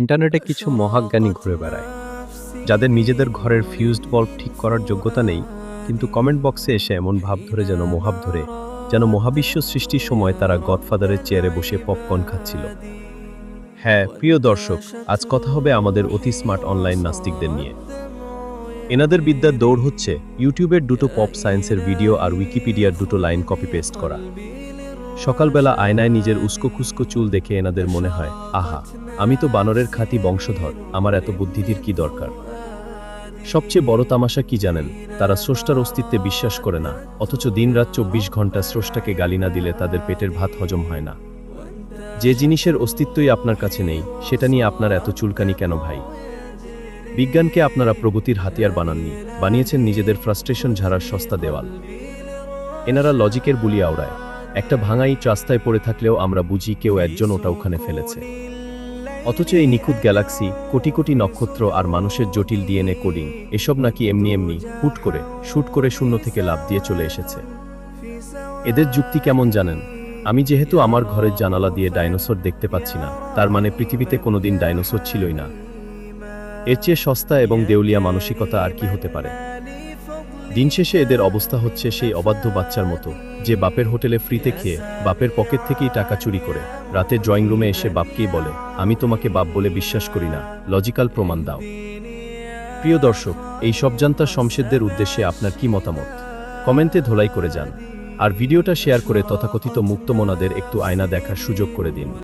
ইন্টারনেটে কিছু মহাজ্ঞানী ঘুরে বেড়ায়, যাদের নিজেদের ঘরের ফিউজড বাল্ব ঠিক করার যোগ্যতা নেই, কিন্তু কমেন্ট বক্সে এসে এমন ভাব ধরে যেন মহাবিশ্ব সৃষ্টির সময় তারা গডফাদারের চেয়ারে বসে পপকর্ন খাচ্ছিল। হ্যাঁ প্রিয় দর্শক, আজ কথা হবে আমাদের অতি স্মার্ট অনলাইন নাস্তিকদের নিয়ে। এনাদের বিদ্যার দৌড় হচ্ছে ইউটিউবের দুটো পপ সায়েন্সের ভিডিও আর উইকিপিডিয়ার দুটো লাইন কপি পেস্ট করা। সকালবেলা আয়নায় নিজের উস্কো খুস্কো চুল দেখে এনাদের মনে হয়, আহা, আমি তো বানরের খাঁটি বংশধর, আমার এত বুদ্ধির কি দরকার। সবচেয়ে বড় তামাশা কি জানেন? তারা স্রষ্টার অস্তিত্বে বিশ্বাস করে না, অথচ দিনরাত 24 ঘন্টা স্রষ্টাকে গালি না দিলে তাদের পেটের ভাত হজম হয় না। যে জিনিসের অস্তিত্বই আপনার কাছে নেই, সেটা নিয়ে আপনার এত চুলকানি কেন ভাই? বিজ্ঞানকে আপনারা প্রগতির হাতিয়ার বানাননি, বানিয়েছেন নিজেদের ফ্রাস্ট্রেশন ঝাড়ার সস্তা দেওয়াল। এনারা লজিকের বুলি আওড়ায়। একটা ভাঙা ইট রাস্তায় পড়ে থাকলেও আমরা বুঝি কেউ একজন ওটা ওখানে ফেলেছে। অথচ এই নিখুঁত গ্যালাক্সি, কোটি কোটি নক্ষত্র আর মানুষের জটিল ডিএনএ কোডিং, এসব নাকি এমনি শুট করে শূন্য থেকে লাফ দিয়ে চলে এসেছে। এদের যুক্তি কেমন জানেন? আমি যেহেতু আমার ঘরের জানালা দিয়ে ডাইনোসর দেখতে পাচ্ছি না, তার মানে পৃথিবীতে কোনোদিন ডাইনোসর ছিলই না। এর চেয়ে সস্তা এবং দেউলিয়া মানসিকতা আর কি হতে পারে? দিন শেষে এদের অবস্থা হচ্ছে সেই অবাধ্য বাচ্চার মতো, যে বাপের হোটেলে ফ্রিতে খেয়ে বাপের পকেট থেকেই টাকা চুরি করে রাতে ড্রয়িং রুমে এসে বাপকেই বলে, আমি তোমাকে বাপ বলে বিশ্বাস করি না, লজিক্যাল প্রমাণ দাও। প্রিয় দর্শক, এই সব জান্তা শমশেরদের উদ্দেশ্যে আপনার কি মতামত? কমেন্টে ধোলাই করে যান, আর ভিডিওটা শেয়ার করে তথাকথিত মুক্তমনাদের একটু আয়না দেখার সুযোগ করে দিন।